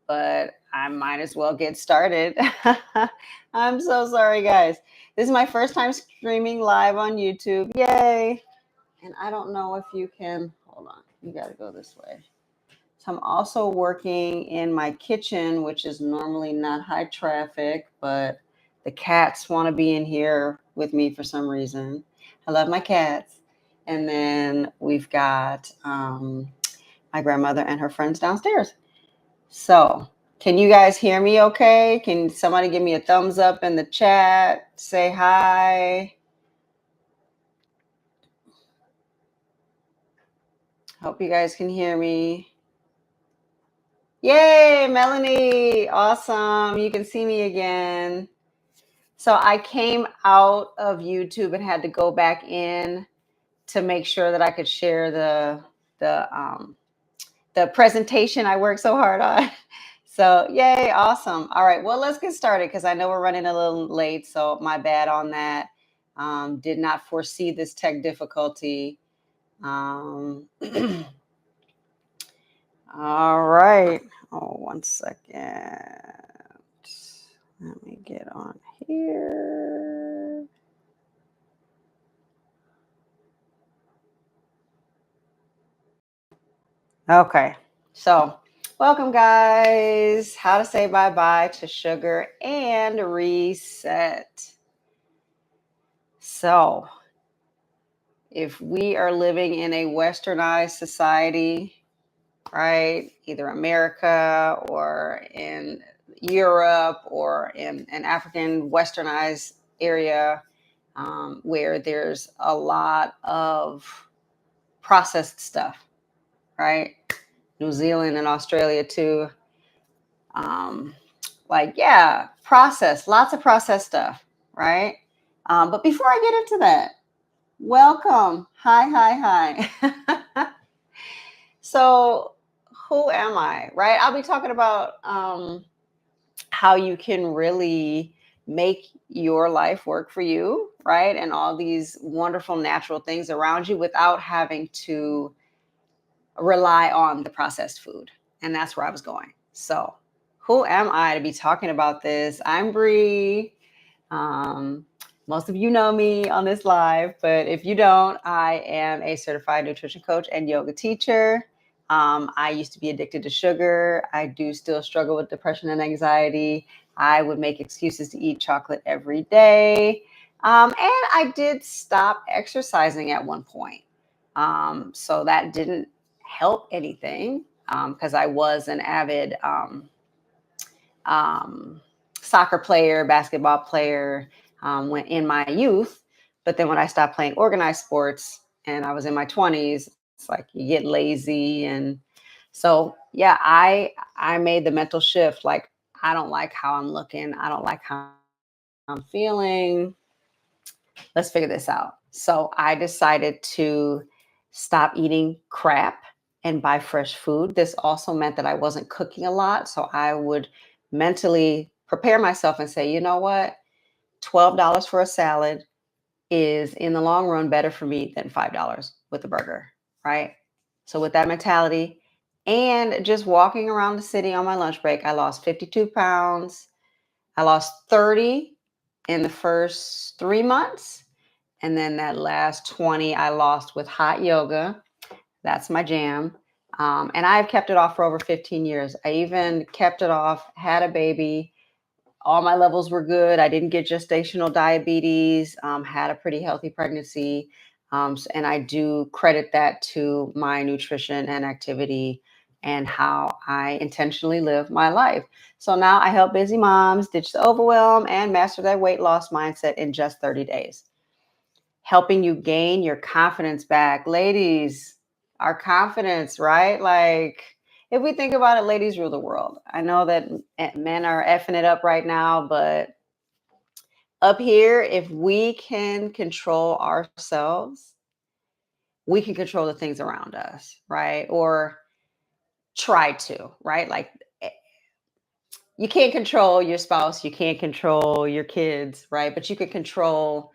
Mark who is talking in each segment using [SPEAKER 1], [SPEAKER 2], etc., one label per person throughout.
[SPEAKER 1] but I might as well get started. I'm so sorry, guys. This is my first time streaming live on YouTube. Yay! And I don't know if you can, hold on, you got to go this way. So I'm also working in my kitchen, which is normally not high traffic, but the cats want to be in here with me for some reason. I love my cats. And then we've got my grandmother and her friends downstairs. So, can you guys hear me okay? Can somebody give me a thumbs up in the chat? Say hi. Hope you guys can hear me. Yay, Melanie. Awesome. You can see me again. So I came out of YouTube and had to go back in to make sure that I could share the presentation I worked so hard on. So yay, awesome. All right, well, let's get started because I know we're running a little late, so my bad on that. Did not foresee this tech difficulty. All right. Oh, 1 second. Let me get on here. Okay. So, welcome, guys. How to say bye-bye to sugar and reset. So, if we are living in a westernized society, right, either America or in Europe or in an African westernized area where there's a lot of processed stuff, right? New Zealand and Australia too. Processed, lots of processed stuff, right? But before I get into that, welcome. Hi. So, who am I, right? I'll be talking about how you can really make your life work for you, right? And all these wonderful natural things around you without having to rely on the processed food. And that's where I was going. So, who am I to be talking about this? I'm Bree. Most of you know me on this live, but if you don't, I am a certified nutrition coach and yoga teacher. I used to be addicted to sugar. I do still struggle with depression and anxiety. I would make excuses to eat chocolate every day. And I did stop exercising at one point. So that didn't help anything because I was an avid soccer player, basketball player when in my youth. But then when I stopped playing organized sports and I was in my 20s, it's like you get lazy. And so, yeah, I made the mental shift. Like, I don't like how I'm looking. I don't like how I'm feeling. Let's figure this out. So I decided to stop eating crap and buy fresh food. This also meant that I wasn't cooking a lot. So I would mentally prepare myself and say, you know what? $12 for a salad is in the long run better for me than $5 with a burger, right? So with that mentality and just walking around the city on my lunch break, I lost 52 pounds. I lost 30 in the first 3 months. And then that last 20 I lost with hot yoga. That's my jam. And I've kept it off for over 15 years. I even kept it off, had a baby. All my levels were good. I didn't get gestational diabetes, had a pretty healthy pregnancy. And I do credit that to my nutrition and activity and how I intentionally live my life. So now I help busy moms ditch the overwhelm and master their weight loss mindset in just 30 days. Helping you gain your confidence back. Ladies, our confidence, right? Like, if we think about it, ladies rule the world. I know that men are effing it up right now, but up here, if we can control ourselves, we can control the things around us, right? Or try to, right? Like, you can't control your spouse, you can't control your kids, right? But you can control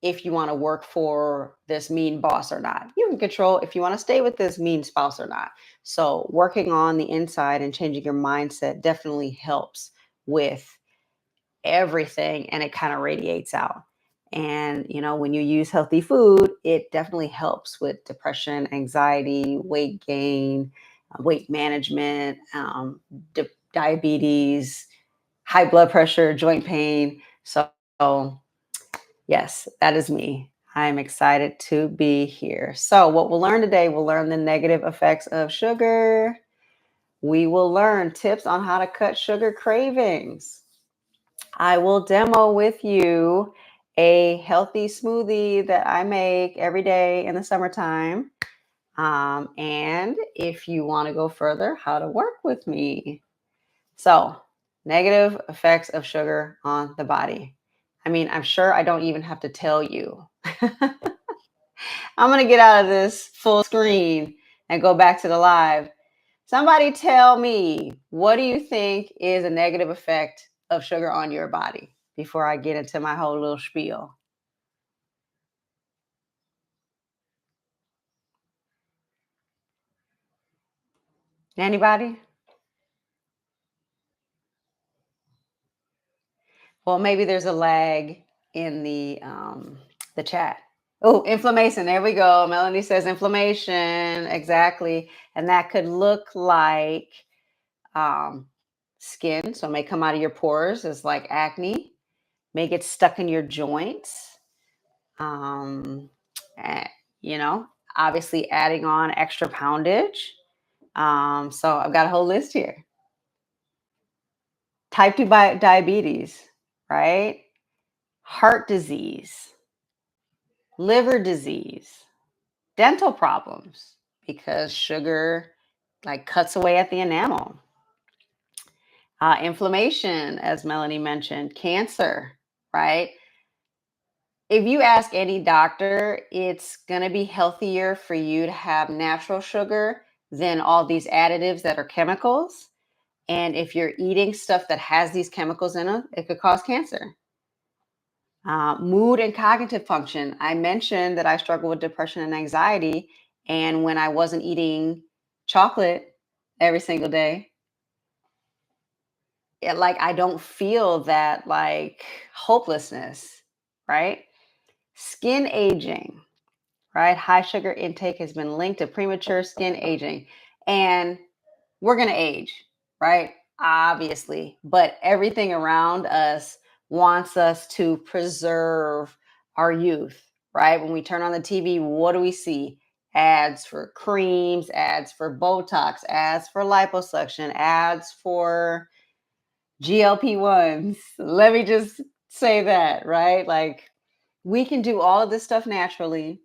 [SPEAKER 1] if you want to work for this mean boss or not. You can control if you want to stay with this mean spouse or not. So, working on the inside and changing your mindset definitely helps with everything, and it kind of radiates out. And, when you use healthy food, it definitely helps with depression, anxiety, weight gain, weight management, diabetes, high blood pressure, joint pain. So, yes, that is me. I'm excited to be here. So, what we'll learn today, we'll learn the negative effects of sugar. We will learn tips on how to cut sugar cravings. I will demo with you a healthy smoothie that I make every day in the summertime. And if you want to go further, how to work with me. So, negative effects of sugar on the body. I mean, I'm sure I don't even have to tell you. I'm going to get out of this full screen and go back to the live. Somebody tell me, what do you think is a negative effect of sugar on your body before I get into my whole little spiel? Anybody? Well, maybe there's a lag in the chat. Oh, inflammation. There we go. Melanie says inflammation. Exactly. And that could look like um, skin. So it may come out of your pores as like acne, may get stuck in your joints. Um, eh, you know, Obviously adding on extra poundage. So I've got a whole list here. Type 2 diabetes, right? Heart disease, liver disease, dental problems because sugar like cuts away at the enamel. Inflammation, as Melanie mentioned, cancer, right? If you ask any doctor, it's going to be healthier for you to have natural sugar than all these additives that are chemicals. And if you're eating stuff that has these chemicals in it, it could cause cancer. Mood and cognitive function. I mentioned that I struggle with depression and anxiety. And when I wasn't eating chocolate every single day, I don't feel that like hopelessness, right? Skin aging, right? High sugar intake has been linked to premature skin aging. And we're going to age, right? Obviously, but everything around us wants us to preserve our youth, right? When we turn on the TV, what do we see? Ads for creams, ads for Botox, ads for liposuction, ads for GLP-1s. Let me just say that, right? Like we can do all of this stuff naturally,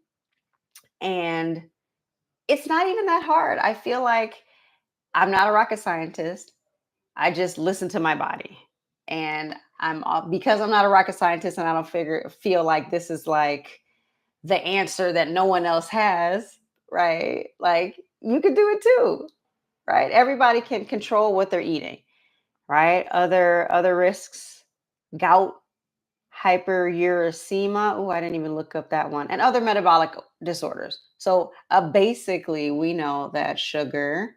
[SPEAKER 1] and it's not even that hard. I feel like I'm not a rocket scientist. I just listen to my body. And because I'm not a rocket scientist and I don't feel like this is like the answer that no one else has, right? Like you could do it too, right? Everybody can control what they're eating, right? Other risks, gout, hyperuricemia. Oh, I didn't even look up that one. And other metabolic disorders. So basically, we know that sugar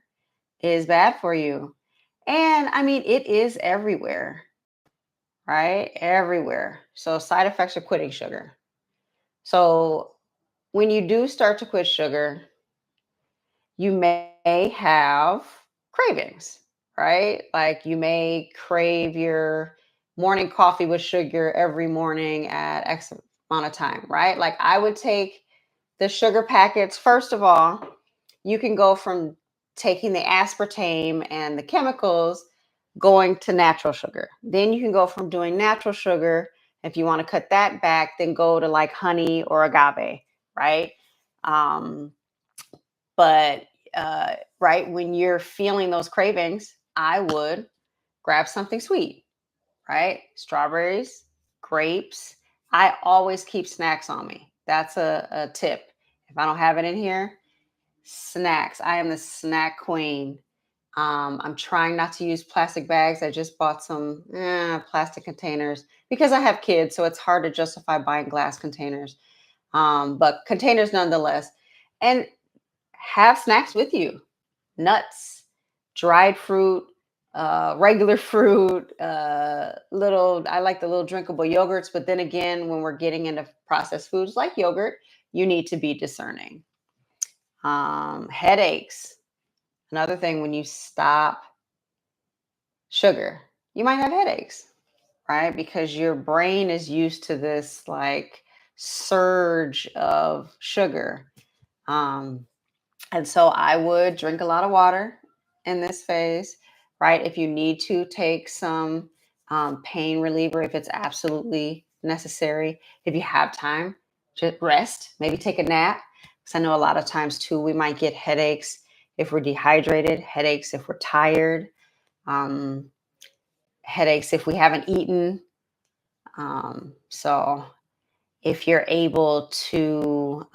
[SPEAKER 1] is bad for you. And I mean, it is everywhere, right? Everywhere. So, side effects of quitting sugar. So, when you do start to quit sugar, you may have cravings, right? Like you may crave your morning coffee with sugar every morning at X amount of time, right? Like I would take the sugar packets. First of all, you can go from taking the aspartame and the chemicals going to natural sugar. Then you can go from doing natural sugar. If you want to cut that back, then go to like honey or agave, right? Um, but right when you're feeling those cravings, I would grab something sweet, right? Strawberries, grapes. I always keep snacks on me. That's a tip. If I don't have it in here, snacks. I am the snack queen. I'm trying not to use plastic bags. I just bought some plastic containers because I have kids, so it's hard to justify buying glass containers. But containers nonetheless. And have snacks with you, nuts, dried fruit, regular fruit, little, I like the little drinkable yogurts. But then again, when we're getting into processed foods like yogurt, you need to be discerning. Headaches. Another thing, when you stop sugar, you might have headaches, right? Because your brain is used to this like surge of sugar. Um, and so I would drink a lot of water in this phase, right? If you need to take some pain reliever, if it's absolutely necessary, if you have time, just rest, maybe take a nap. Because I know a lot of times too, we might get headaches if we're dehydrated, headaches if we're tired, um, headaches if we haven't eaten. So if you're able to,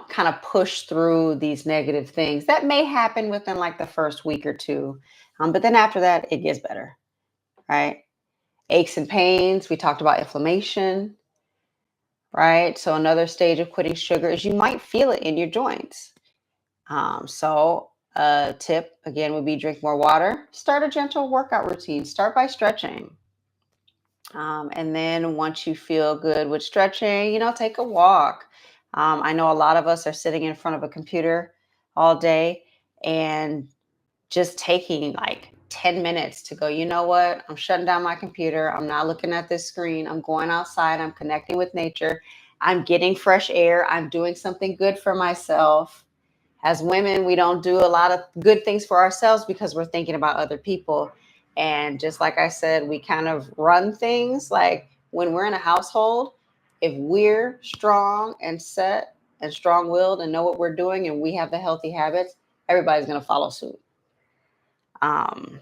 [SPEAKER 1] kind of push through these negative things that may happen within like the first week or two. But then after that, it gets better, right? Aches and pains, we talked about inflammation, right? So another stage of quitting sugar is you might feel it in your joints. So a tip again would be drink more water, start a gentle workout routine, start by stretching. And then once you feel good with stretching, take a walk. I know a lot of us are sitting in front of a computer all day, and just taking like 10 minutes to go, you know what? I'm shutting down my computer. I'm not looking at this screen. I'm going outside. I'm connecting with nature. I'm getting fresh air. I'm doing something good for myself. As women, we don't do a lot of good things for ourselves because we're thinking about other people. And just like I said, we kind of run things like when we're in a household, if we're strong and set and strong willed and know what we're doing and we have the healthy habits, everybody's going to follow suit. Um,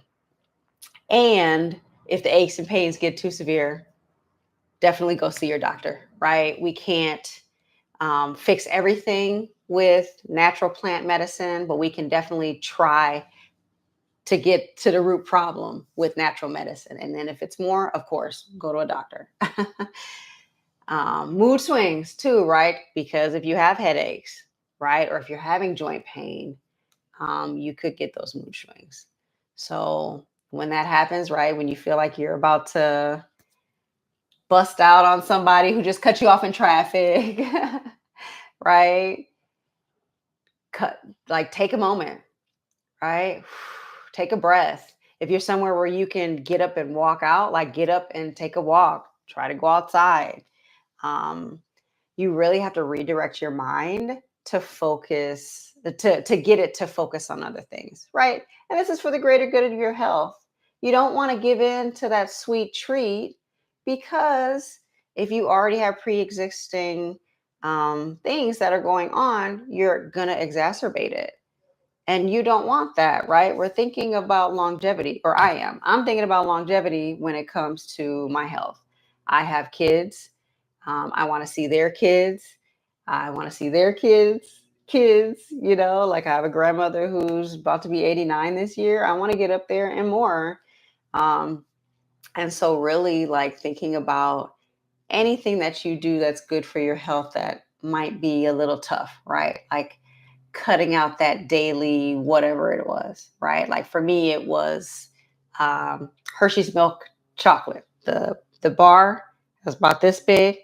[SPEAKER 1] and if the aches and pains get too severe, definitely go see your doctor, right? We can't fix everything with natural plant medicine, but we can definitely try to get to the root problem with natural medicine. And then if it's more, of course, go to a doctor. Mood swings too, right? Because if you have headaches, right, or if you're having joint pain, you could get those mood swings. So when that happens, right, when you feel like you're about to bust out on somebody who just cut you off in traffic, right? Cut, like take a moment, right? Take a breath. If you're somewhere where you can get up and walk out, like get up and take a walk, try to go outside. Um, you really have to redirect your mind to focus, to get it to focus on other things, right? And this is for the greater good of your health. You don't want to give in to that sweet treat because if you already have pre-existing things that are going on, you're gonna exacerbate it. And you don't want that, right? We're thinking about longevity, or I am. I'm thinking about longevity when it comes to my health. I have kids. I want to see their kids. I want to see their kids, like I have a grandmother who's about to be 89 this year. I want to get up there and more. Um, and so, really, like thinking about anything that you do that's good for your health that might be a little tough, right? Like cutting out that daily whatever it was, right? Like for me, it was Hershey's milk chocolate. The bar was about this big,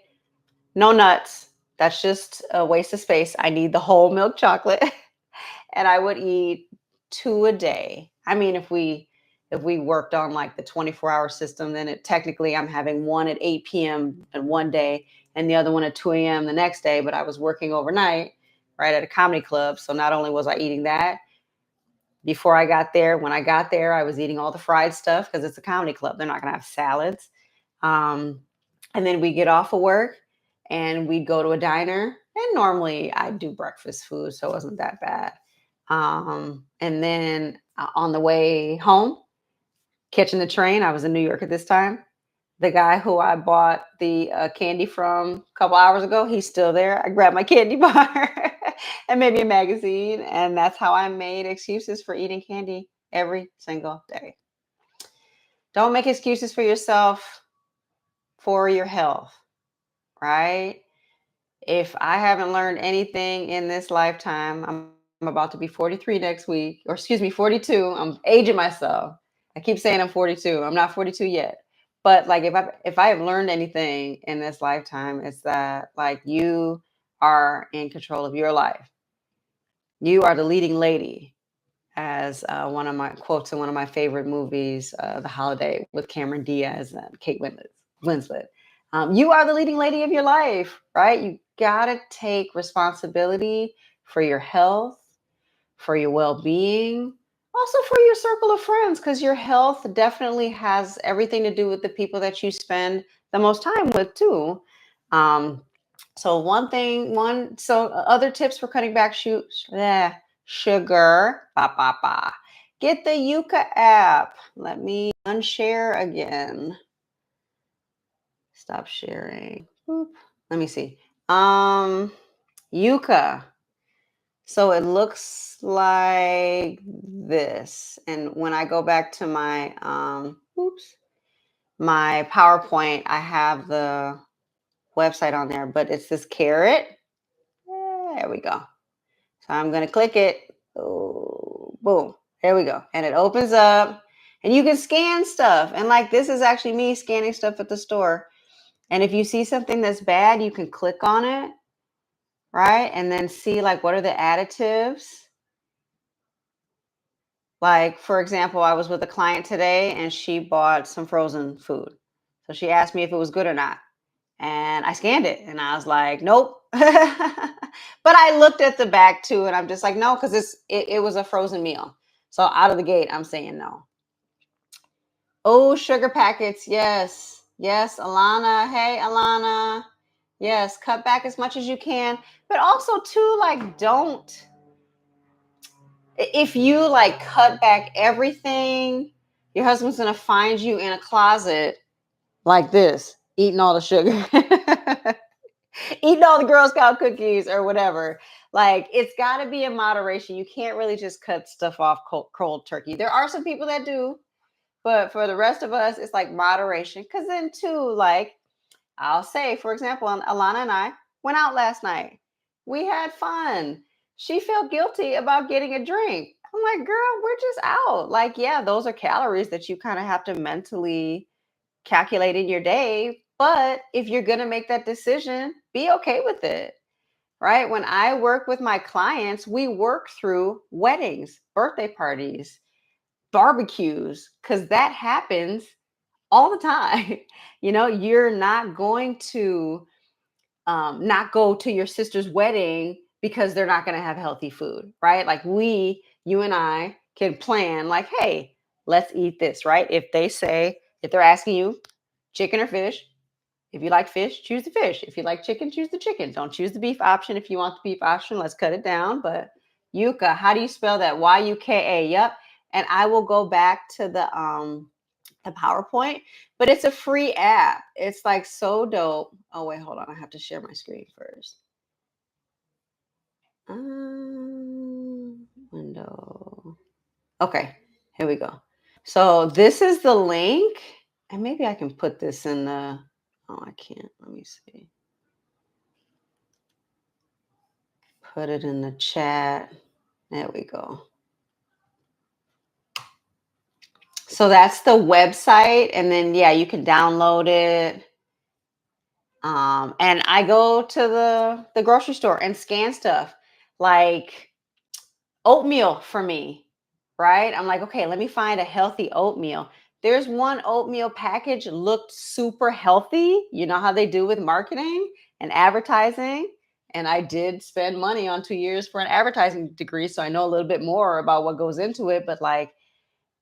[SPEAKER 1] no nuts. That's just a waste of space. I need the whole milk chocolate, and I would eat two a day. I mean, if we worked on like the 24-hour system, then it technically I'm having one at 8 p.m. and one day and the other one at 2 a.m. the next day, but I was working overnight, right, at a comedy club. So not only was I eating that before I got there, when I got there, I was eating all the fried stuff because it's a comedy club. They're not gonna have salads. Um, and then we get off of work and we'd go to a diner. And normally I do breakfast food, so it wasn't that bad. And then on the way home, catching the train, I was in New York at this time. The guy who I bought the candy from a couple hours ago, he's still there. I grabbed my candy bar and maybe a magazine. And that's how I made excuses for eating candy every single day. Don't make excuses for yourself for your health, right? If I haven't learned anything in this lifetime, I'm about to be 43 next week, or excuse me, 42. I'm aging myself. I keep saying I'm 42. I'm not 42 yet. But like if I have learned anything in this lifetime, it's that like you are in control of your life. You are the leading lady, as one of my quotes in one of my favorite movies, The Holiday, with Cameron Diaz and Kate Winslet. You are the leading lady of your life, right? You gotta take responsibility for your health, for your well-being, also for your circle of friends, because your health definitely has everything to do with the people that you spend the most time with too. Um, so other tips for cutting back sugar, get the Yuka app. Let me unshare again. Stop sharing. Boop. Let me see. Yuka. So it looks like this. And when I go back to my my PowerPoint, I have the website on there, but it's this carrot. There we go. So I'm going to click it. Oh, boom. There we go. And it opens up and you can scan stuff. And like this is actually me scanning stuff at the store. And if you see something that's bad, you can click on it, right? And then see like what are the additives. Like, for example, I was with a client today and she bought some frozen food. So she asked me if it was good or not. And I scanned it and I was like, nope. But I looked at the back too and I'm just like, no, because it was a frozen meal. So out of the gate, I'm saying no. Oh, sugar packets. Yes. Yes, Alana. Hey, Alana. Yes, cut back as much as you can. But also, too, like, don't. If you like cut back everything, your husband's going to find you in a closet like this, eating all the sugar, eating all the Girl Scout cookies or whatever. Like, it's got to be in moderation. You can't really just cut stuff off cold turkey. There are some people that do, but for the rest of us, it's like moderation. Because then, too, like, I'll say, for example, Alana and I went out last night. We had fun. She felt guilty about getting a drink. I'm like, girl, we're just out. Like, yeah, those are calories that you kind of have to mentally calculate in your day. But if you're going to make that decision, be okay with it, right? When I work with my clients, we work through weddings, birthday parties, barbecues, because that happens all the time. You know, you're not going to not go to your sister's wedding because they're not going to have healthy food, right? Like you and I can plan like, hey, let's eat this, right? If they're asking you chicken or fish, if you like fish, choose the fish. If you like chicken, choose the chicken. Don't choose the beef option. If you want the beef option, let's cut it down. But Yuka, how do you spell that? Yuka. Yep. And I will go back to the PowerPoint, but it's a free app. It's like so dope. Oh wait, hold on. I have to share my screen first. Window. Okay, here we go. So this is the link, and maybe I can put this in the. Oh, I can't. Let me see. Put it in the chat. There we go. So that's the website, and then yeah, you can download it. And I go to the grocery store and scan stuff like oatmeal for me, right? I'm like, okay, let me find a healthy oatmeal. There's one oatmeal package looked super healthy. You know how they do with marketing and advertising. And I did spend money on 2 years for an advertising degree. So I know a little bit more about what goes into it. But like,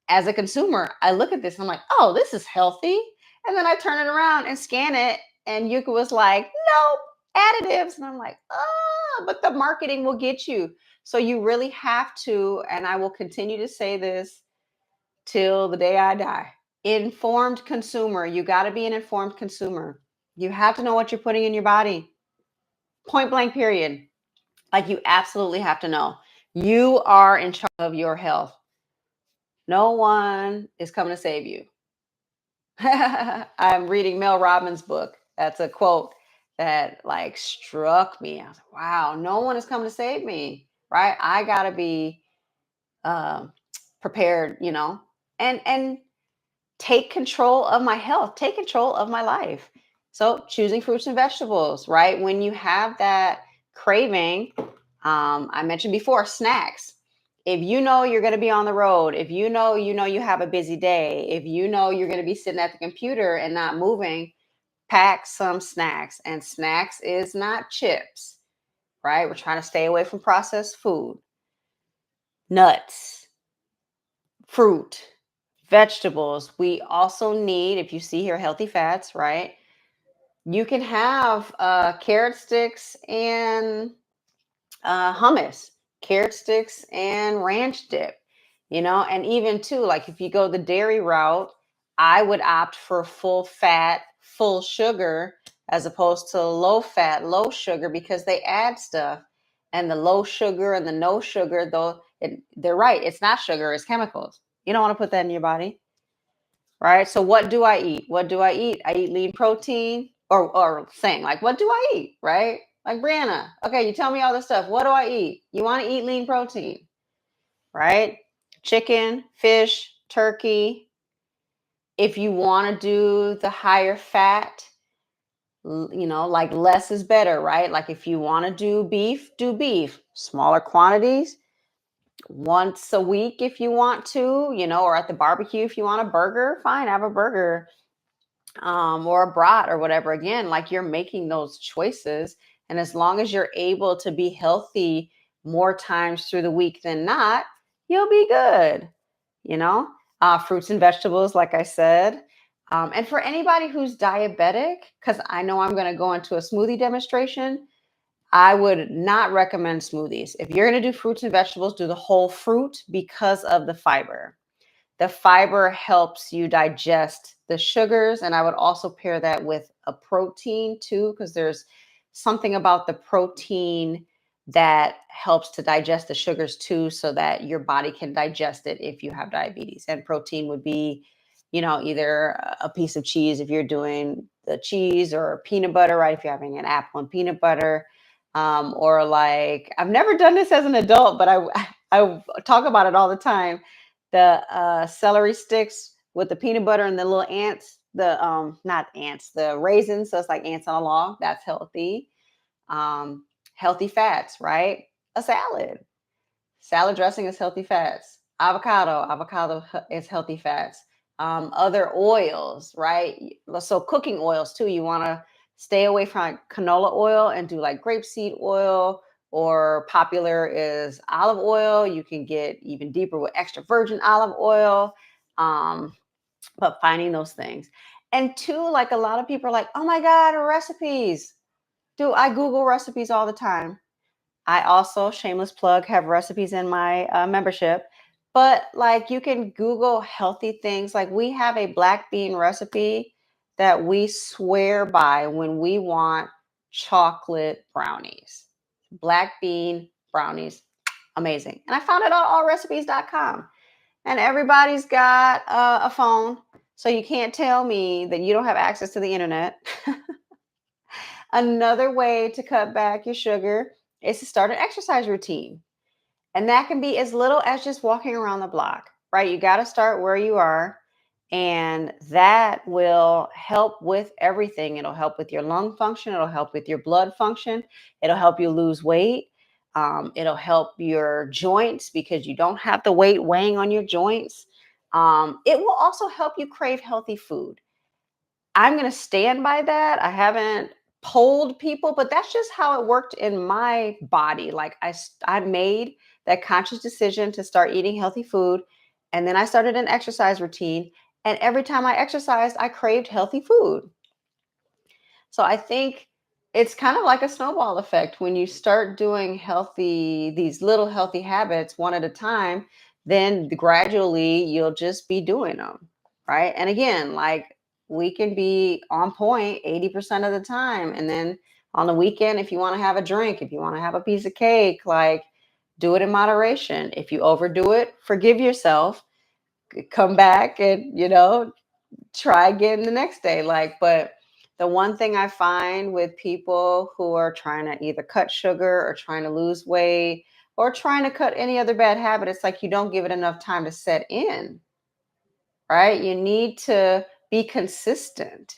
[SPEAKER 1] as a consumer, I look at this and I'm like, oh, this is healthy. And then I turn it around and scan it. And Yuka was like, nope, additives. And I'm like, oh, but the marketing will get you. So you really have to, and I will continue to say this till the day I die. Informed consumer. You got to be an informed consumer. You have to know what you're putting in your body. Point blank, period. Like, you absolutely have to know. You are in charge of your health. No one is coming to save you. I'm reading Mel Robbins' book. That's a quote that like struck me. I was like, wow, no one is coming to save me, right? I gotta be um, prepared, and take control of my health, take control of my life. So choosing fruits and vegetables, right? When you have that craving, I mentioned before, snacks. If you know you're going to be on the road, if you know you have a busy day, if you know you're going to be sitting at the computer and not moving, pack some snacks. And snacks is not chips, right? We're trying to stay away from processed food, nuts, fruit, vegetables. We also need, if you see here, healthy fats, right? You can have carrot sticks and hummus, carrot sticks and ranch dip, and even too, like if you go the dairy route, I would opt for full fat, full sugar as opposed to low fat, low sugar because they add stuff. And the low sugar and the no sugar, though, they're right. It's not sugar, it's chemicals. You don't want to put that in your body, right? So what do I eat? What do I eat? I eat lean protein, or saying like, what do I eat, right? Like, Brianna, okay, you tell me all this stuff. What do I eat? You want to eat lean protein, right? Chicken, fish, turkey. If you want to do the higher fat, like less is better, right? Like if you want to do beef, smaller quantities, once a week if you want to, or at the barbecue if you want a burger, fine, have a burger, or a brat or whatever. Again, like you're making those choices. And as long as you're able to be healthy more times through the week than not, you'll be good. You know, fruits and vegetables, like I said. And for anybody who's diabetic, because I know I'm going to go into a smoothie demonstration, I would not recommend smoothies. If you're going to do fruits and vegetables, do the whole fruit because of the fiber. The fiber helps you digest the sugars, and I would also pair that with a protein too, because there's something about the protein that helps to digest the sugars too, so that your body can digest it if you have diabetes. And protein would be, either a piece of cheese if you're doing the cheese, or peanut butter, right? If you're having an apple and peanut butter, or like, I've never done this as an adult, but I talk about it all the time, the celery sticks with the peanut butter and the little ants, the not ants, the raisins. So it's like ants on a log. That's healthy. Healthy fats, right? A salad. Salad dressing is healthy fats. Avocado is healthy fats. Other oils, right? So cooking oils too. You want to stay away from canola oil and do like grapeseed oil, or popular is olive oil. You can get even deeper with extra virgin olive oil. Um, but finding those things. And two, like a lot of people are like, oh my God, recipes. Do I Google recipes all the time? I also, shameless plug, have recipes in my membership. But like you can Google healthy things. Like we have a black bean recipe that we swear by when we want chocolate brownies. Black bean brownies, amazing. And I found it on allrecipes.com. And everybody's got a phone. So you can't tell me that you don't have access to the internet. Another way to cut back your sugar is to start an exercise routine. And that can be as little as just walking around the block, right? You got to start where you are. And that will help with everything. It'll help with your lung function. It'll help with your blood function. It'll help you lose weight. It'll help your joints because you don't have the weight weighing on your joints. It will also help you crave healthy food. I'm going to stand by that. I haven't polled people, but that's just how it worked in my body. Like I made that conscious decision to start eating healthy food, and then I started an exercise routine. And every time I exercised, I craved healthy food. So I think it's kind of like a snowball effect. When you start doing these little healthy habits one at a time, then gradually you'll just be doing them. Right. And again, like we can be on point 80% of the time. And then On the weekend, if you want to have a drink, if you want to have a piece of cake, like do it in moderation. If you overdo it, forgive yourself, come back and, try again the next day. But the one thing I find with people who are trying to either cut sugar or trying to lose weight or trying to cut any other bad habit, it's like you don't give it enough time to set in, right? You need to be consistent.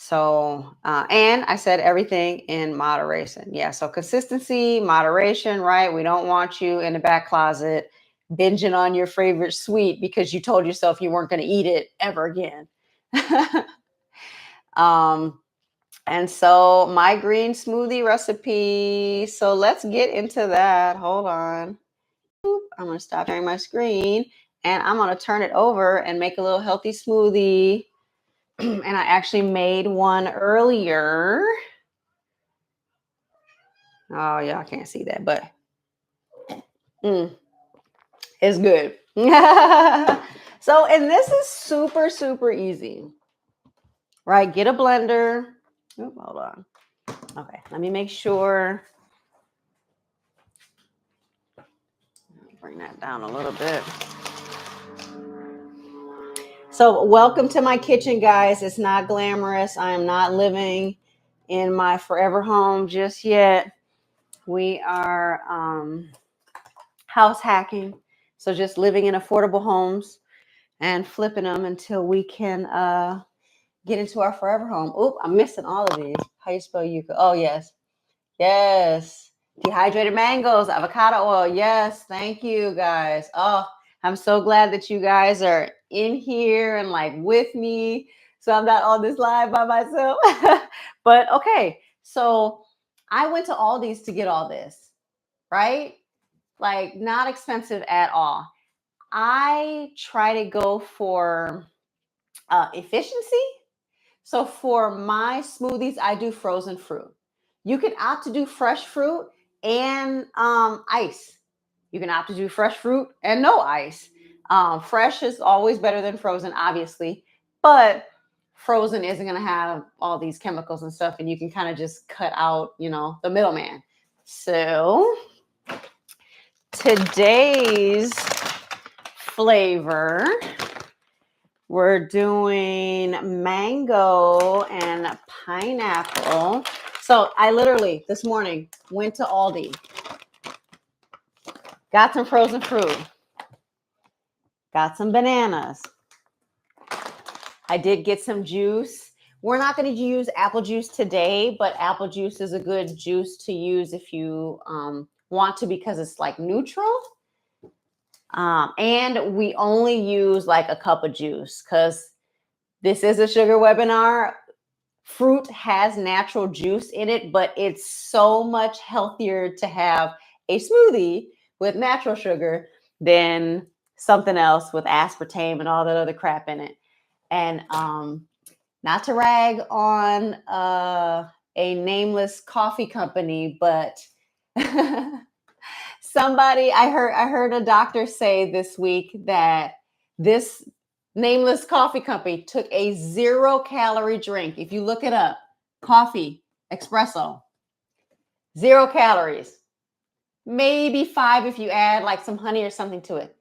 [SPEAKER 1] So, and I said everything in moderation. Yeah. So consistency, moderation, right? We don't want you in the back closet binging on your favorite sweet because you told yourself you weren't going to eat it ever again. And so my green smoothie recipe. So let's get into that. Hold on. I'm going to stop sharing my screen and I'm going to turn it over and make a little healthy smoothie. And I actually made one earlier. Oh, yeah, I can't see that, but it's good. So, and this is super, super easy, right? Get a blender. Hold on. Okay, let me make sure. Bring that down a little bit. So welcome to my kitchen, guys. It's not glamorous. I am not living in my forever home just yet. We are house hacking. So just living in affordable homes and flipping them until we can get into our forever home. Oop, I'm missing all of these. How you spell yucca? Oh, yes. Yes. Dehydrated mangoes, avocado oil. Yes. Thank you, guys. Oh, I'm so glad that you guys are in here and like with me. So I'm not on this live by myself. But okay. So I went to Aldi's to get all this, right? Like not expensive at all. I try to go for efficiency. So for my smoothies, I do frozen fruit. You can opt to do fresh fruit and ice. You can opt to do fresh fruit and no ice. Fresh is always better than frozen, obviously, but frozen isn't going to have all these chemicals and stuff, and you can kind of just cut out, the middleman. So today's flavor, we're doing mango and pineapple. So I literally this morning went to Aldi, got some frozen fruit, got some bananas. I did get some juice. We're not going to use apple juice today, but apple juice is a good juice to use if you want to, because it's like neutral. And we only use like a cup of juice because this is a sugar webinar. Fruit has natural juice in it, but it's so much healthier to have a smoothie with natural sugar than something else with aspartame and all that other crap in it. And not to rag on a nameless coffee company, but I heard a doctor say this week that this nameless coffee company took a 0-calorie drink. If you look it up, coffee, espresso, 0 calories, maybe 5 if you add like some honey or something to it.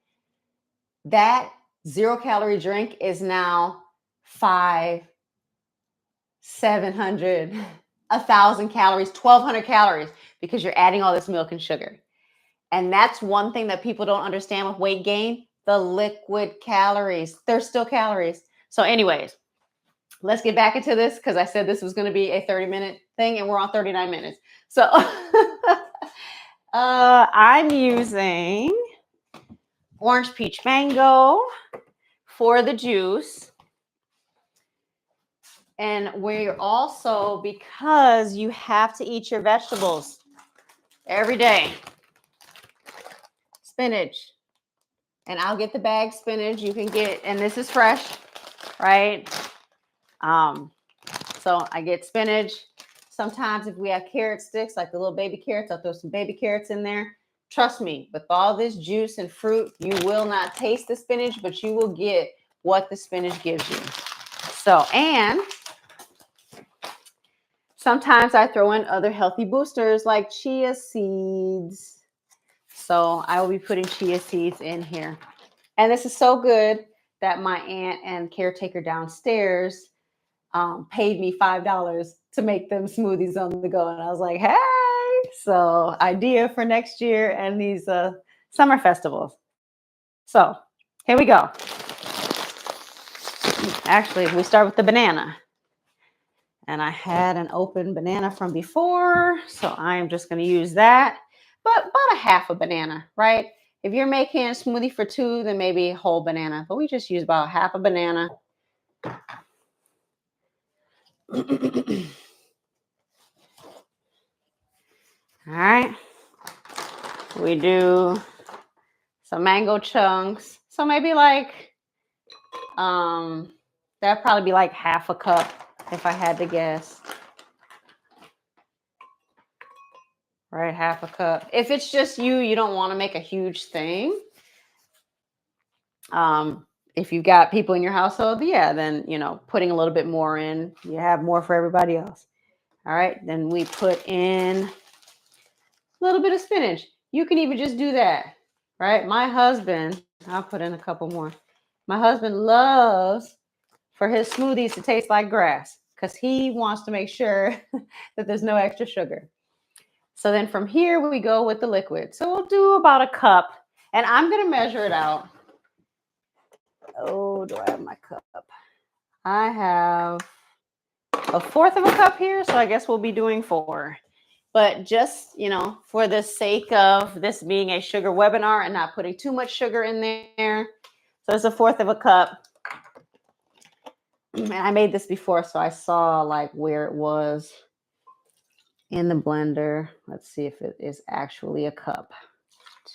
[SPEAKER 1] That 0-calorie drink is now 500, 700, 1,000 calories, 1,200 calories because you're adding all this milk and sugar. And that's one thing that people don't understand with weight gain, the liquid calories. They're still calories. So anyways, let's get back into this because I said this was going to be a 30-minute thing and we're on 39 minutes. So I'm using orange peach mango for the juice. And we're also, because you have to eat your vegetables every day, spinach. And I'll get the bag spinach. You can get, and this is fresh, right? So I get spinach. Sometimes if we have carrot sticks, like the little baby carrots, I'll throw some baby carrots in there. Trust me, with all this juice and fruit, you will not taste the spinach, but you will get what the spinach gives you. So, and Sometimes I throw in other healthy boosters like chia seeds. So I will be putting chia seeds in here. And this is so good that my aunt and caretaker downstairs paid me $5 to make them smoothies on the go. And I was like, hey, so idea for next year and these summer festivals. So here we go. Actually, we start with the banana. And I had an open banana from before, so I'm just going to use that. But about a half a banana, right? If you're making a smoothie for two, then maybe a whole banana. But we just use about half a banana. All right. We do some mango chunks. So maybe like, that'd probably be like half a cup if I had to guess. Right, half a cup. If it's just you don't want to make a huge thing. If you've got people in your household, yeah, then, putting a little bit more in, you have more for everybody else. All right. Then we put in a little bit of spinach. You can even just do that, right? My husband, I'll put in a couple more. My husband loves for his smoothies to taste like grass because he wants to make sure that there's no extra sugar. So then from here, we go with the liquid. So we'll do about a cup, and I'm going to measure it out. Oh, do I have my cup? I have a fourth of a cup here, so I guess we'll be doing 4. But just, for the sake of this being a sugar webinar and not putting too much sugar in there. So it's a fourth of a cup. And I made this before, so I saw like where it was in the blender. Let's see if it is actually a cup.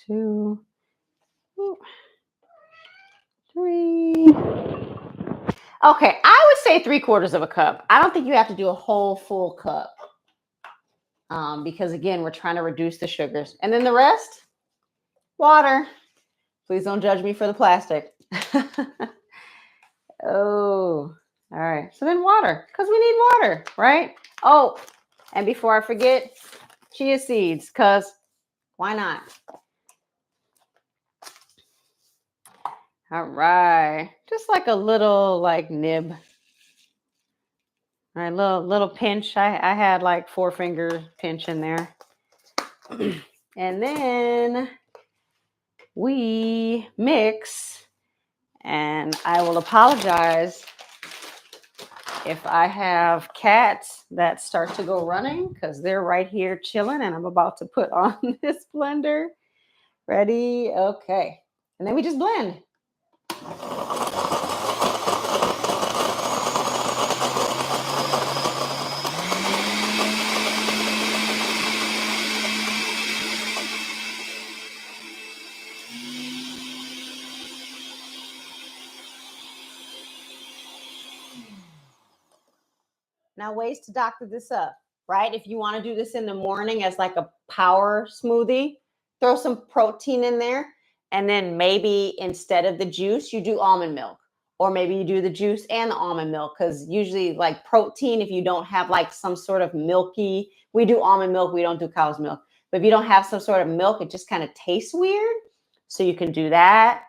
[SPEAKER 1] 2, 3. Okay, I would say 3/4 of a cup. I don't think you have to do a whole full cup. Because again, we're trying to reduce the sugars. And then the rest, water. Please don't judge me for the plastic. Oh, all right. So then water, because we need water, right? Oh, and before I forget, chia seeds, because why not? All right. Just like a little nib. All right, little pinch. I had like 4-finger pinch in there. And then we mix, and I will apologize if I have cats that start to go running because they're right here chilling and I'm about to put on this blender. Ready? Okay. And then we just blend. Now, ways to doctor this up, right? If you want to do this in the morning as like a power smoothie, throw some protein in there. And then maybe instead of the juice, you do almond milk. Or maybe you do the juice and the almond milk. Because usually like protein, if you don't have like some sort of milky, we do almond milk, we don't do cow's milk. But if you don't have some sort of milk, it just kind of tastes weird. So you can do that.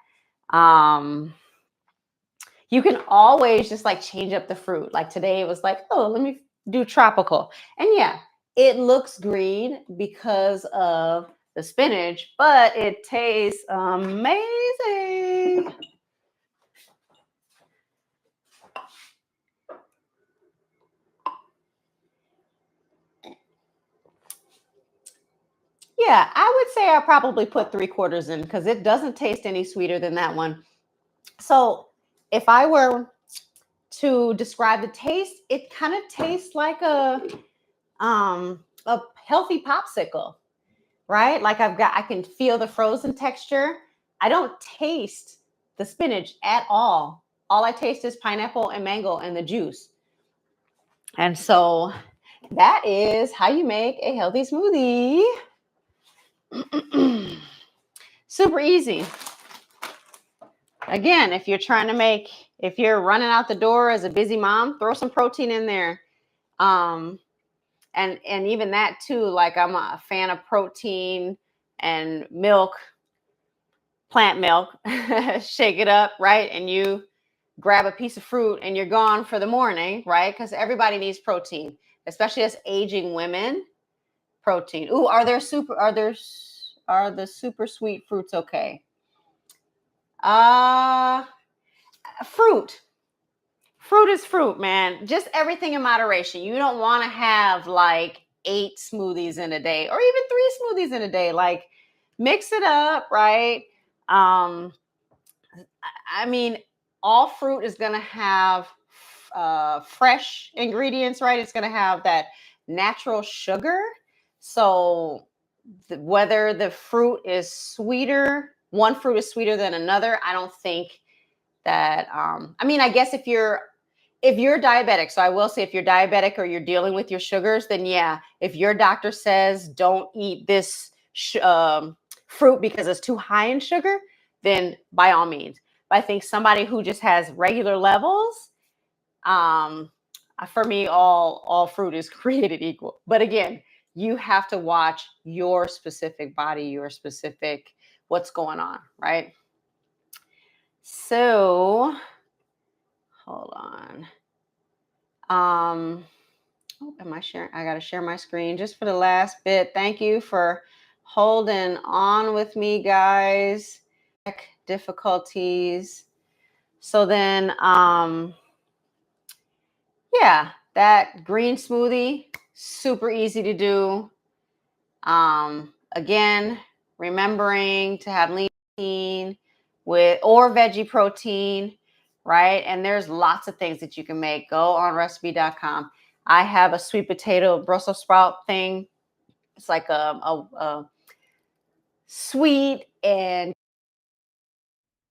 [SPEAKER 1] You can always just like change up the fruit. Like today it was like, oh, let me do tropical. And yeah, it looks green because of the spinach, but it tastes amazing. Yeah, I would say I probably put 3/4 in because it doesn't taste any sweeter than that one. So if I were to describe the taste, it kind of tastes like a healthy popsicle, right? Like I can feel the frozen texture. I don't taste the spinach at all. All I taste is pineapple and mango and the juice. And so that is how you make a healthy smoothie. Super easy. Again, if you're running out the door as a busy mom, throw some protein in there. and even that too, like I'm a fan of protein and milk, plant milk. Shake it up, right? And you grab a piece of fruit and you're gone for the morning, right? Because everybody needs protein, especially as aging women. Protein. Ooh, are the super sweet fruits okay? Uh Fruit. Fruit is fruit, man. Just everything in moderation. You don't want to have like 8 smoothies in a day or even 3 smoothies in a day. Like mix it up, right? Um, I mean, all fruit is going to have fresh ingredients, right? It's going to have that natural sugar. So whether the fruit is sweeter, one fruit is sweeter than another, I don't think that. I mean, I guess if you're diabetic, so I will say if you're diabetic or you're dealing with your sugars, then yeah, if your doctor says don't eat this fruit because it's too high in sugar, then by all means. But I think somebody who just has regular levels, um, for me, all fruit is created equal. But again, you have to watch your specific body, your specific what's going on, right? So hold on. Am I sharing? I got to share my screen just for the last bit. Thank you for holding on with me, guys. Difficulties. So then, yeah, that green smoothie, super easy to do. Again, remembering to have lean protein with or veggie protein, right? And there's lots of things that you can make. Go on recipe.com. I have a sweet potato Brussels sprout thing. It's like a sweet and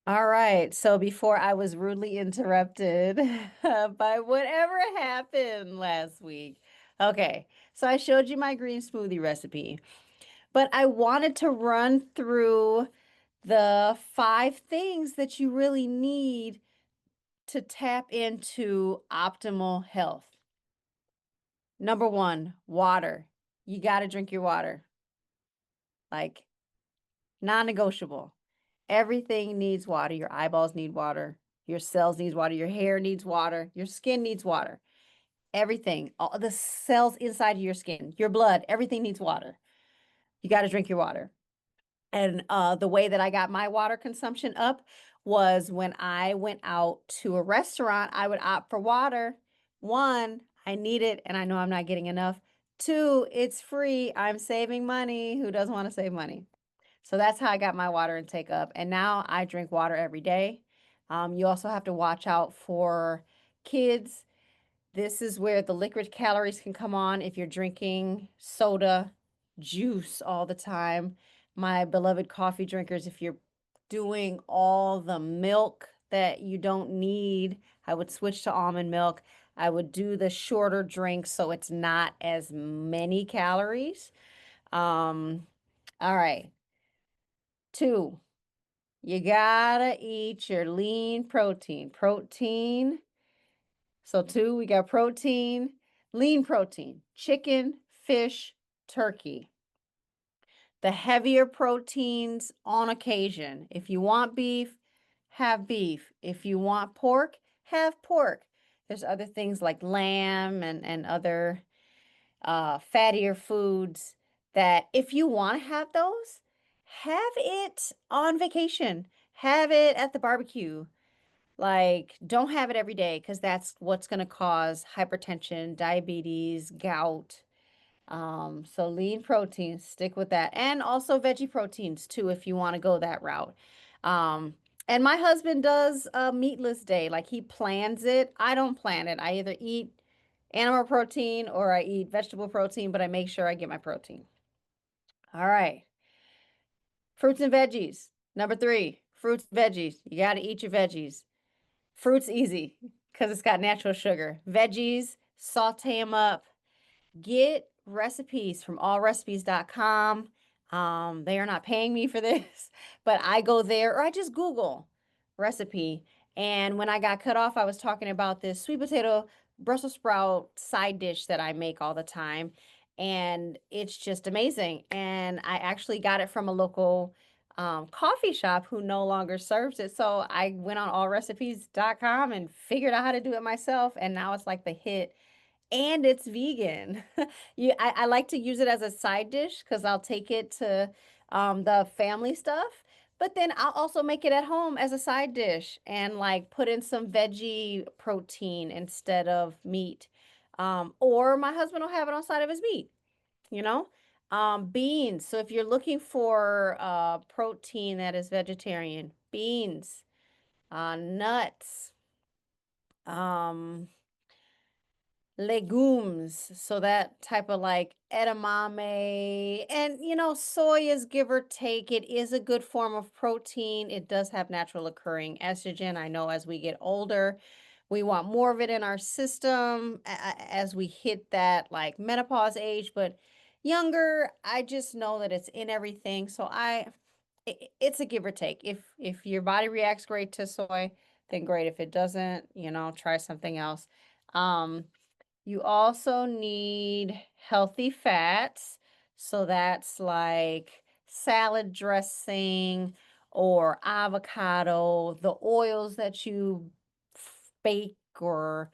[SPEAKER 1] all right. So before I was rudely interrupted by whatever happened last week. Okay. So I showed you my green smoothie recipe, but I wanted to run through the 5 things that you really need to tap into optimal health. Number 1, water. You got to drink your water. Like non-negotiable. Everything needs water. Your eyeballs need water. Your cells needs water. Your hair needs water. Your skin needs water. Everything, all the cells inside of your skin, your blood, everything needs water. You got to drink your water. And the way that I got my water consumption up was when I went out to a restaurant, I would opt for water. 1, I need it and I know I'm not getting enough. 2, it's free. I'm saving money. Who doesn't want to save money? So that's how I got my water intake up. And now I drink water every day. You also have to watch out for kids. This is where the liquid calories can come on if you're drinking soda, juice all the time. My beloved coffee drinkers, if you're doing all the milk that you don't need, I would switch to almond milk. I would do the shorter drinks so it's not as many calories. All right. 2, you gotta eat your lean protein. Protein. So 2, we got protein, lean protein, chicken, fish, turkey. The heavier proteins on occasion. If you want beef, have beef. If you want pork, have pork. There's other things like lamb and other fattier foods that if you want to have those, have it on vacation. Have it at the barbecue. Like, don't have it every day because that's what's going to cause hypertension, diabetes, gout. So lean proteins, stick with that. And also veggie proteins too, if you want to go that route. Um, and my husband does a meatless day. Like he plans it. I don't plan it. I either eat animal protein or I eat vegetable protein, but I make sure I get my protein. All right. Fruits and veggies. Number 3, fruits and veggies. You got to eat your veggies. Fruit's easy because it's got natural sugar. Veggies, saute them up. Get recipes from allrecipes.com. They are not paying me for this, but I go there or I just Google recipe. And when I got cut off, I was talking about this sweet potato
[SPEAKER 2] Brussels sprout side dish that I make all the time. And it's just amazing. And I actually got it from a local coffee shop who no longer serves it. So I went on allrecipes.com and figured out how to do it myself. And now it's like the hit, and it's vegan. I like to use it as a side dish because I'll take it to the family stuff, but then I'll also make it at home as a side dish and like put in some veggie protein instead of meat. Or my husband will have it on side of his meat, you know? Beans. So if you're looking for protein that is vegetarian, beans, nuts, um, legumes, so that type of like edamame, and soy is give or take. It is a good form of protein. It does have natural occurring estrogen. I know as we get older, we want more of it in our system as we hit that like menopause age, but younger, I just know that it's in everything. So it's a give or take. If your body reacts great to soy, then great. If it doesn't, try something else. Um, you also need healthy fats. So that's like salad dressing or avocado, the oils that you bake, or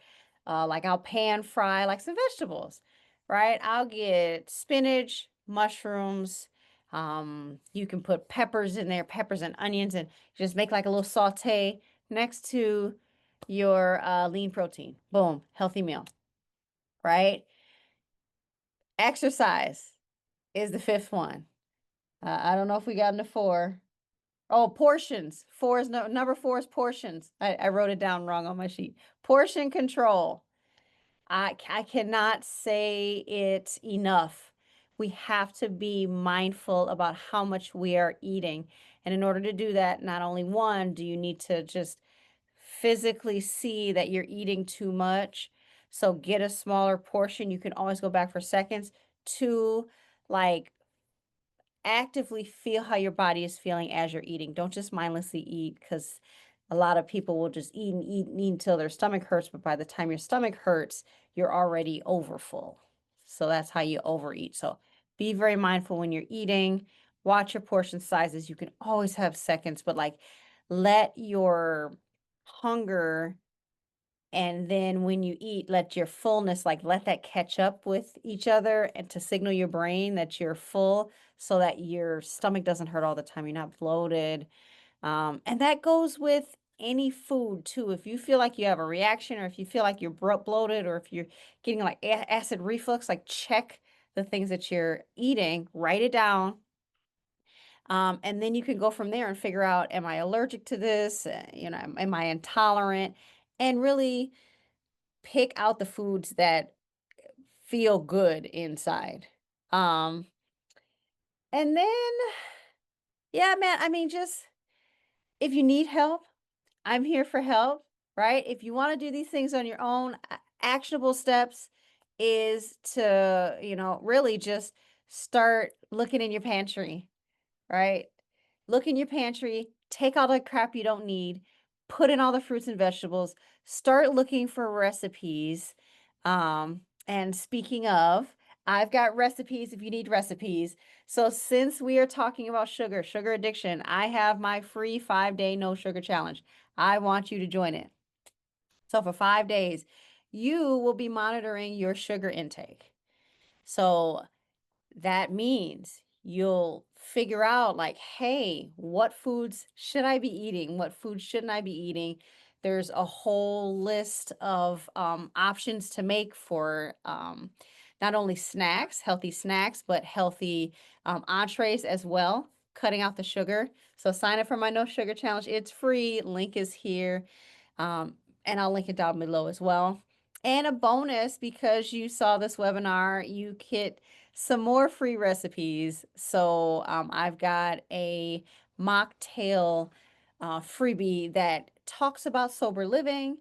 [SPEAKER 2] like I'll pan fry like some vegetables, right? I'll get spinach, mushrooms. You can put peppers in there, peppers and onions, and just make like a little saute next to your lean protein. Boom, healthy meal, right? Exercise is the fifth one. I don't know if we got into four. Oh, portions. Four is no, number four is portions. I wrote it down wrong on my sheet. Portion control. I cannot say it enough. We have to be mindful about how much we are eating. And in order to do that, not only one, do you need to just physically see that you're eating too much. So get a smaller portion. You can always go back for seconds. Two, like actively feel how your body is feeling as you're eating. Don't just mindlessly eat, because a lot of people will just eat and eat and eat until their stomach hurts. But by the time your stomach hurts, you're already overfull. So that's how you overeat. So be very mindful when you're eating. Watch your portion sizes. You can always have seconds, but like let your hunger, and then when you eat, let your fullness, like let that catch up with each other and to signal your brain that you're full so that your stomach doesn't hurt all the time. You're not bloated. And that goes with any food too. If you feel like you have a reaction, or if you feel like you're bloated, or if you're getting like acid reflux, like check the things that you're eating, write it down. And then you can go from there and figure out, am I allergic to this? Am I intolerant? And really pick out the foods that feel good inside. Um, and then, yeah, man, I mean, just if you need help, I'm here for help, right? If you want to do these things on your own, actionable steps is to, really just start looking in your pantry, right? Look in your pantry, take all the crap you don't need, put in all the fruits and vegetables, start looking for recipes. And speaking of, I've got recipes if you need recipes. So since we are talking about sugar addiction, I have my free 5-day no sugar challenge. I want you to join it. So for 5 days, you will be monitoring your sugar intake. So that means you'll figure out like, hey, what foods should I be eating? What foods shouldn't I be eating? There's a whole list of options to make for not only snacks, healthy snacks, but healthy entrees as well, cutting out the sugar. So sign up for my No Sugar Challenge. It's free. Link is here. And I'll link it down below as well. And a bonus, because you saw this webinar, you get some more free recipes. So I've got a mocktail freebie that talks about sober living.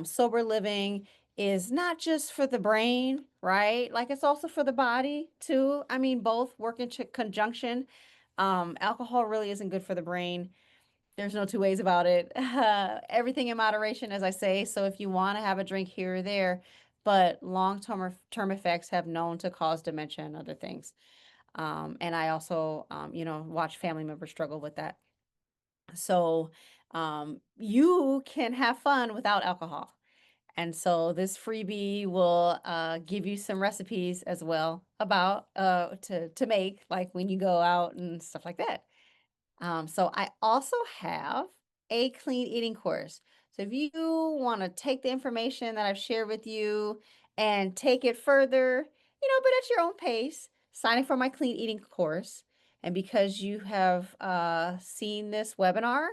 [SPEAKER 2] Sober living is not just for the brain, right? Like it's also for the body too. I mean, both work in conjunction. Alcohol really isn't good for the brain. There's no two ways about it. Everything in moderation, as I say. So if you want to have a drink here or there, but long-term effects have known to cause dementia and other things. And I also, watch family members struggle with that. So you can have fun without alcohol. And so this freebie will give you some recipes as well about to make, like when you go out and stuff like that. So I also have a clean eating course. So if you want to take the information that I've shared with you and take it further, but at your own pace, signing for my clean eating course. And because you have seen this webinar,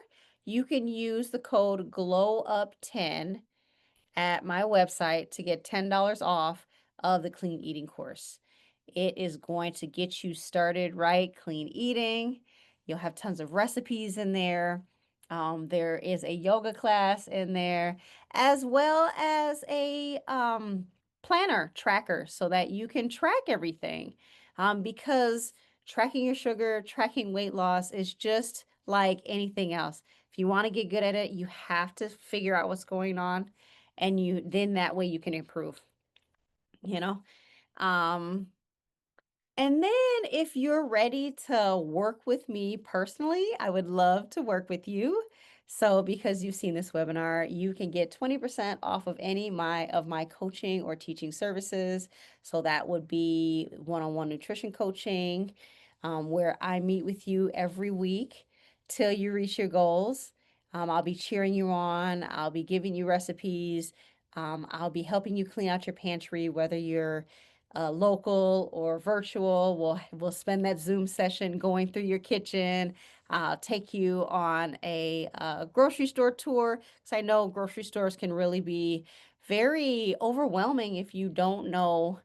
[SPEAKER 2] you can use the code GLOWUP10 at my website to get $10 off of the clean eating course. It is going to get you started right, clean eating. You'll have tons of recipes in there. There is a yoga class in there, as well as a planner tracker so that you can track everything. Because tracking your sugar, tracking weight loss is just like anything else. If you want to get good at it, you have to figure out what's going on, and then that way you can improve, you know? Um, and then if you're ready to work with me personally, I would love to work with you. So because you've seen this webinar, you can get 20% off of any of my coaching or teaching services. So that would be one-on-one nutrition coaching, where I meet with you every week till you reach your goals. I'll be cheering you on. I'll be giving you recipes. I'll be helping you clean out your pantry, whether you're local or virtual. We'll spend that Zoom session going through your kitchen. I'll take you on a grocery store tour, because I know grocery stores can really be very overwhelming if you don't know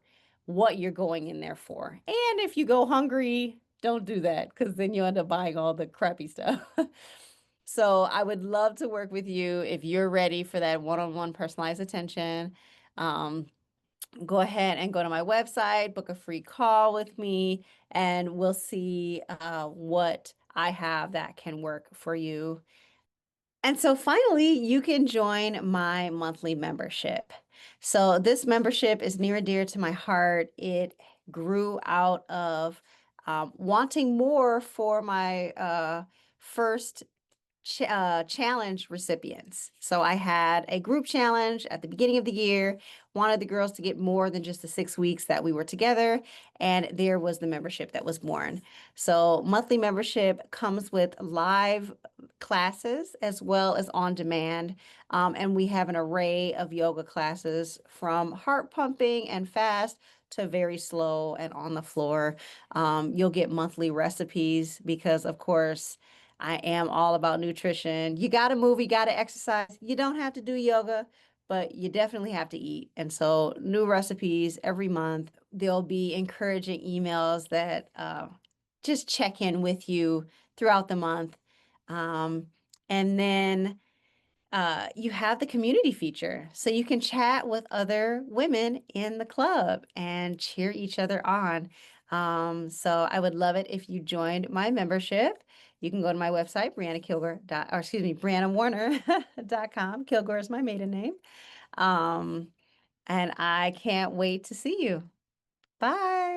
[SPEAKER 2] what you're going in there for. And if you go hungry, don't do that, because then you end up buying all the crappy stuff. So I would love to work with you if you're ready for that one-on-one personalized attention. Um, Go ahead and go to my website, book a free call with me, and we'll see what I have that can work for you. And so finally, you can join my monthly membership. So this membership is near and dear to my heart. It grew out of wanting more for my first challenge recipients. So I had a group challenge at the beginning of the year, wanted the girls to get more than just the 6 weeks that we were together, and there was the membership that was born. So monthly membership comes with live classes as well as on demand, and we have an array of yoga classes from heart pumping and fast to very slow and on the floor. You'll get monthly recipes because, of course, I am all about nutrition. You got to move, you got to exercise. You don't have to do yoga, but you definitely have to eat. And so, new recipes every month. There'll be encouraging emails that just check in with you throughout the month. Um, and then you have the community feature. So you can chat with other women in the club and cheer each other on. So I would love it if you joined my membership. You can go to my website, BriannaWarner.com. Kilgore is my maiden name. And I can't wait to see you. Bye.